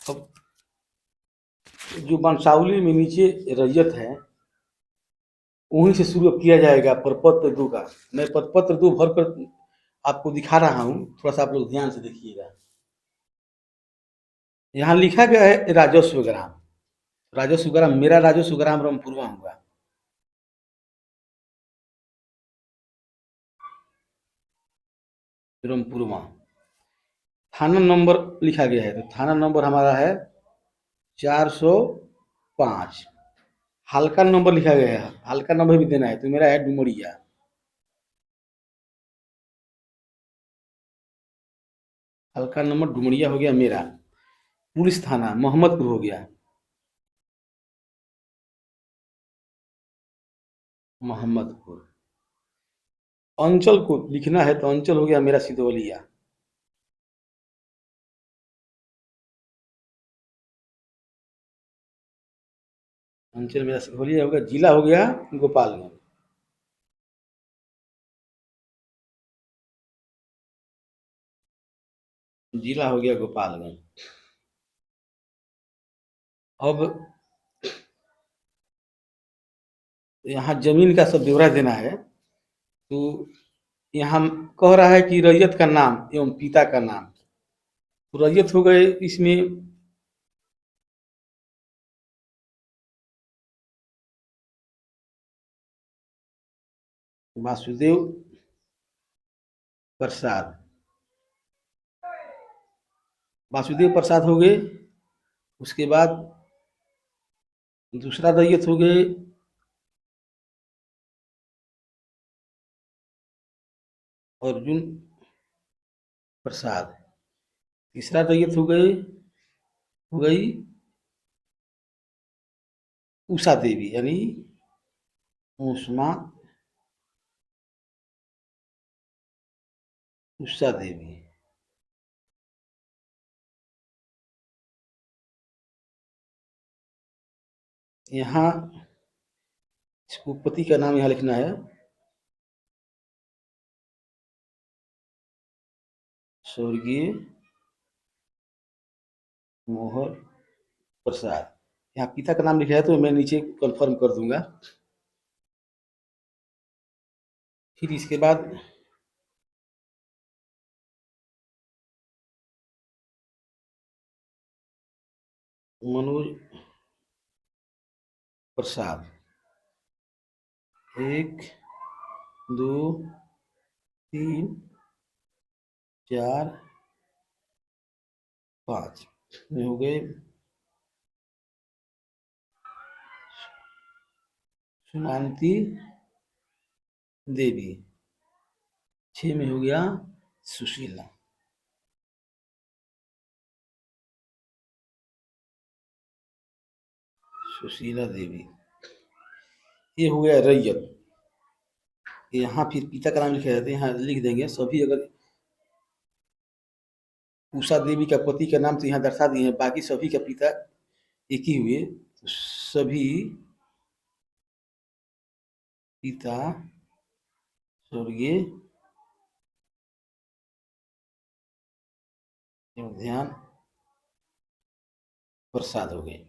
अब जो वंशावली में नीचे रैयत है, वहीं से शुरू किया जाएगा प्रपत्र दो का। मैं प्रपत्र दो भर कर आपको दिखा रहा हूँ, थोड़ा सा आप लोग ध्यान से देखिएगा। यहाँ लिखा गया है राजस्व ग्राम। राजस्व ग्राम, मेरा राजस्व ग्राम रामपुरवा हुआ। रामपुरवा थाना नंबर लिखा गया है, तो थाना नंबर हमारा है 405। हल्का नंबर लिखा गया है, हल्का नंबर भी देना है, तो मेरा है डुमरिया। हल्का नंबर डुमरिया हो गया मेरा। पुलिस थाना मोहम्मदपुर हो गया। मोहम्मदपुर। अंचल को लिखना है तो अंचल हो गया मेरा सिधवलिया। अंचल मेरा सिधवलिया हो गया। जिला हो गया गोपालगंज। जिला हो गया गोपालगंज। अब यहाँ जमीन का सब ब्यौरा देना है, तो यहाँ कह रहा है कि रैयत का नाम एवं पिता का नाम। तो रैयत हो गए इसमें वासुदेव प्रसाद। वासुदेव प्रसाद हो गए। उसके बाद दूसरा रैयत हो गए अर्जुन प्रसाद। तीसरा रैयत हो गई उषा देवी, यानी उष्मा उषा देवी। यहाँ इसको पति का नाम यहाँ लिखना है स्वर्गीय मोहन प्रसाद। यहाँ पिता का नाम लिखा है तो मैं नीचे कंफर्म कर दूंगा। फिर इसके बाद मनोज प्रसाद। एक, दो, तीन, चार, पाँच में हो गए। सुमांती देवी। 6 में हो गया सुशीला। सुशीला देवी। ये हो गया रैयत। यहाँ फिर पिता का नाम लिखा जाता है, यहाँ लिख देंगे सभी। अगर उषा देवी का पति का नाम तो यहाँ दर्शा दिए हैं, बाकी सभी का पिता एक ही हुए, तो सभी पिता स्वर्गीय ध्यान प्रसाद हो गए।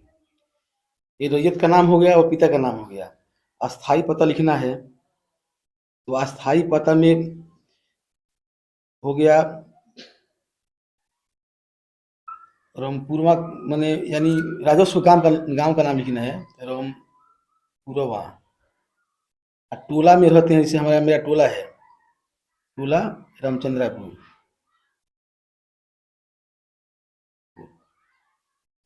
ये रैयत का नाम हो गया और पिता का नाम हो गया। अस्थाई पता लिखना है, तो अस्थाई पता में हो गया रामपुरवा, माने यानी राजस्व गांव का नाम लिखना है रामपुरवा। टोला में रहते हैं, जैसे हमारा मेरा टोला है, टोला रामचंद्रापुर।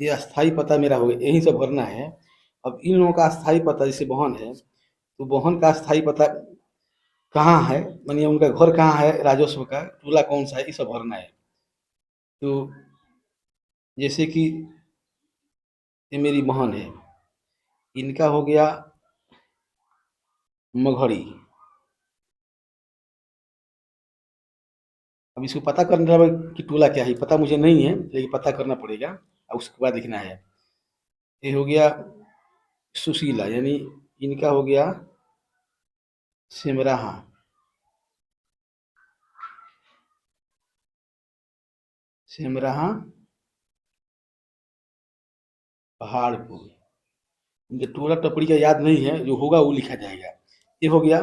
ये अस्थाई पता मेरा हो गया, यही सब भरना है। अब इन लोगों का अस्थाई पता, जैसे बहन है तो बहन का अस्थाई पता कहाँ है, मानिए उनका घर कहाँ है, राजस्व का टोला कौन सा है, ये सब भरना है। तो जैसे कि ये मेरी बहन है, इनका हो गया मगहरी। अब इसको पता करना है कि टोला क्या है, पता मुझे नहीं है लेकिन पता करना पड़ेगा और उसके बाद लिखना है। ये हो गया सुशीला, यानी इनका हो गया सिमराहा। सिमराहा पहाड़पुर। मुझे टोला टपरी का याद नहीं है, जो होगा वो लिखा जाएगा। ये हो गया।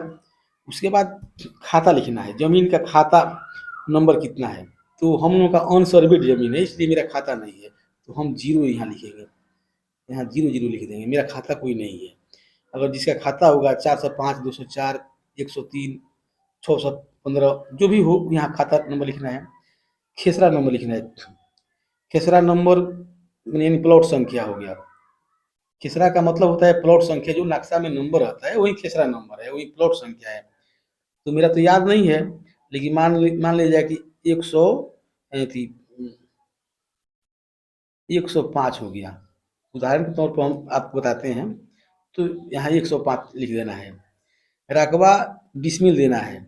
उसके बाद खाता लिखना है, जमीन का खाता नंबर कितना है। तो हम लोगों का अनसर्वेड जमीन है, इसलिए मेरा खाता नहीं है, तो हम जीरो यहाँ लिखेंगे, यहाँ जीरो जीरो लिख देंगे, मेरा खाता कोई नहीं है। अगर जिसका खाता होगा 405, 204, 103, 615, जो भी हो, यहाँ खाता नंबर लिखना है। खेसरा नंबर लिखना है। खेसरा नंबर यानी प्लॉट संख्या हो गया। खेसरा का मतलब होता है प्लॉट संख्या, जो नक्शा में नंबर आता है वही खेसरा नंबर है, वही प्लॉट संख्या है। तो मेरा तो याद नहीं है, लेकिन मान लिया जाए कि 100 थी 105 हो गया। उदाहरण के तौर पर हम आपको बताते हैं, तो यहाँ 105 लिख देना है। रकबा डिसमिल देना है,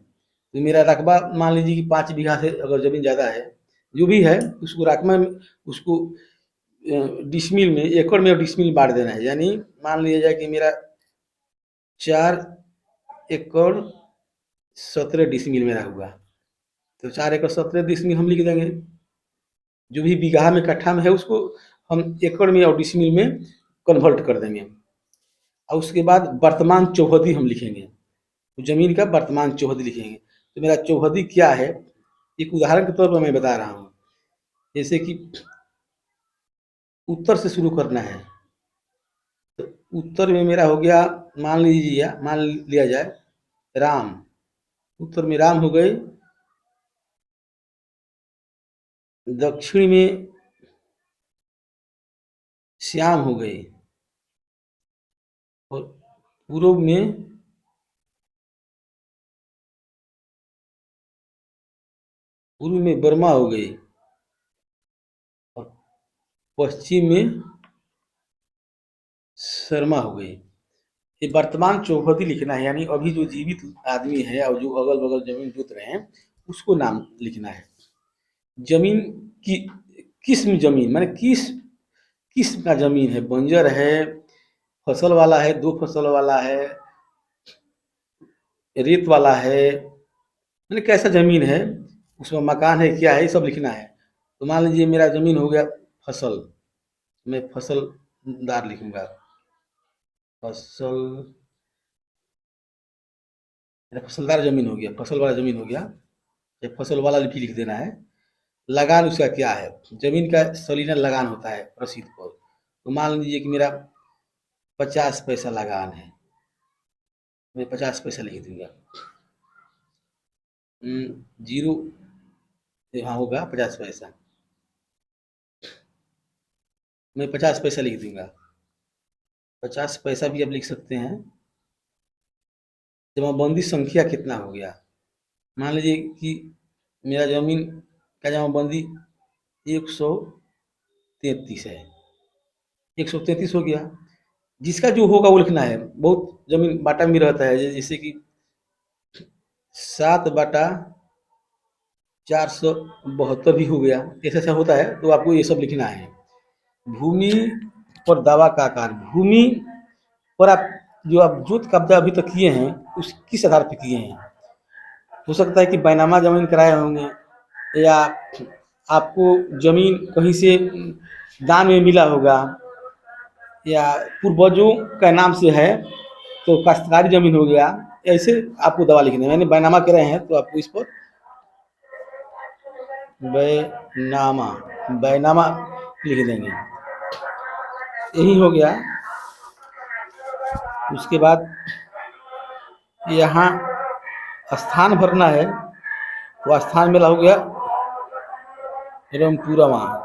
तो मेरा रकबा मान लीजिए कि 5 बीघा से अगर ज़मीन ज़्यादा है, जो भी है उसको रकबा में, उसको डिसमिल में, एकड़ में और डिसमिल बांट देना है। यानी मान लिया जाए कि मेरा 4 एकड़ 17 डिसमिल मेरा हुआ, तो 4 एकड़ 17 डिसमिल हम लिख देंगे। जो भी बीघा में कट्ठा में है उसको हम एकड़ में और डिसमिल में कन्वर्ट कर देंगे। और उसके बाद वर्तमान चौहदी हम लिखेंगे, तो जमीन का वर्तमान चौहदी लिखेंगे। तो मेरा चौहदी क्या है, एक उदाहरण के तौर पर मैं बता रहा हूँ। जैसे कि उत्तर से शुरू करना है, तो उत्तर में मेरा हो गया, मान लिया जाए राम। उत्तर में राम हो गए। दक्षिण में श्याम हो गए, और पूर्व में वर्मा हो गई, और पश्चिम में शर्मा हो गई। ये वर्तमान चौहदी लिखना है, यानी अभी जो जीवित आदमी है और जो अगल बगल जमीन जोत रहे हैं उसको नाम लिखना है। जमीन की किस्म, जमीन माने किस किस्म का जमीन है, बंजर है, फसल वाला है, दो फसल वाला है, रेत वाला है, मैंने कैसा ज़मीन है, उसमें मकान है क्या है, ये सब लिखना है। तो मान लीजिए मेरा ज़मीन हो गया फसल, मैं फसलदार लिखूँगा। फसल, मेरा फसलदार ज़मीन हो गया, फसल वाला ज़मीन हो गया, ये फसल वाला भी लिख देना है। लगान उसका क्या है, ज़मीन का सलीना लगान होता है रसीद पर। तो मान लीजिए कि मेरा 50 पैसा लगान है, मैं 50 पैसा लिख दूँगा। जीरो यहाँ होगा 50 पैसा, मैं 50 पैसा लिख दूँगा। 50 पैसा भी आप लिख सकते हैं। जमाबंदी संख्या कितना हो गया, मान लीजिए कि मेरा ज़मीन का जमाबंदी 133 है, 133 हो गया। जिसका जो होगा वो लिखना है। बहुत ज़मीन बाटा में रहता है, जैसे कि 7/472 भी हो गया, ऐसा ऐसा होता है, तो आपको ये सब लिखना है। भूमि पर दावा का आकार, भूमि पर आप जो आप जोत कब्जा अभी तक किए हैं उस किस आधार पे किए हैं। हो सकता है कि बैनामा ज़मीन कराए होंगे, या आपको ज़मीन कहीं से दान में मिला होगा, या पूर्वजों का नाम से है तो काश्तकारी ज़मीन हो गया। ऐसे आपको दवा लिखना है। मैंने बैनामा कराए हैं तो आपको इस पर बैनामा बैनामा लिख देंगे। यही हो गया। उसके बाद यहाँ स्थान भरना है, तो स्थान मेरा हो गया रमपुरवा।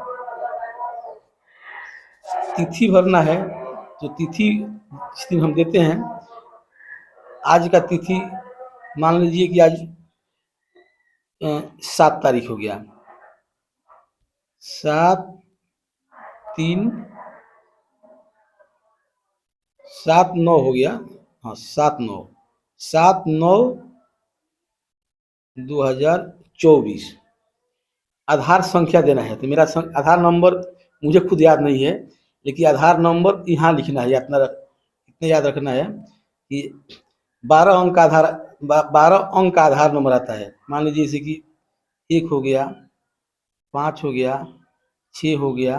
तिथि भरना है, तो तिथि जिस दिन हम देते हैं, आज का तिथि मान लीजिए कि आज 7 तारीख हो गया, 7/3 7/9 हो गया। हाँ, 7/9/2024। आधार संख्या देना है, तो मेरा आधार नंबर मुझे खुद याद नहीं है, लेकिन आधार नंबर यहाँ लिखना है। इतना याद रखना है कि 12 अंक का आधार 12 अंक का आधार नंबर आता है। मान लीजिए जैसे कि 1 हो गया, 5 हो गया, 6 हो गया,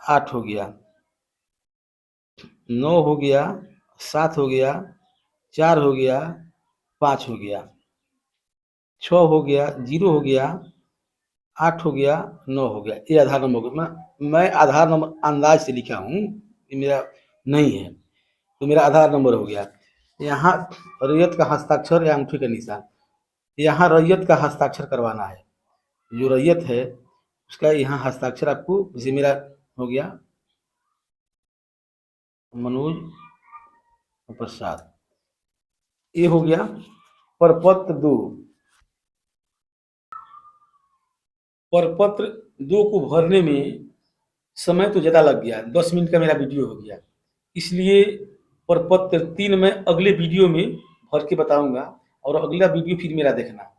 8 हो गया, 9 हो गया, 7 हो गया, 4 हो गया, 5 हो गया, 6 हो गया, 0 हो गया, 8 हो गया, 9 हो गया। ये आधार नंबर हो गया। मैं आधार नंबर अंदाज से लिखा हूँ, ये मेरा नहीं है, तो मेरा आधार नंबर हो गया। यहाँ रैयत का हस्ताक्षर या अंगूठे का निशान, यहाँ रैयत का हस्ताक्षर करवाना है। जो रैयत है उसका यहाँ हस्ताक्षर आपको, जैसे मेरा हो गया मनोज प्रसाद, ये हो गया। प्रपत्र 2, प्रपत्र 2 को भरने में समय तो ज़्यादा लग गया, 10 मिनट का मेरा वीडियो हो गया। इसलिए प्रपत्र 3 मैं अगले वीडियो में भर के बताऊँगा, और अगला वीडियो फिर मेरा देखना।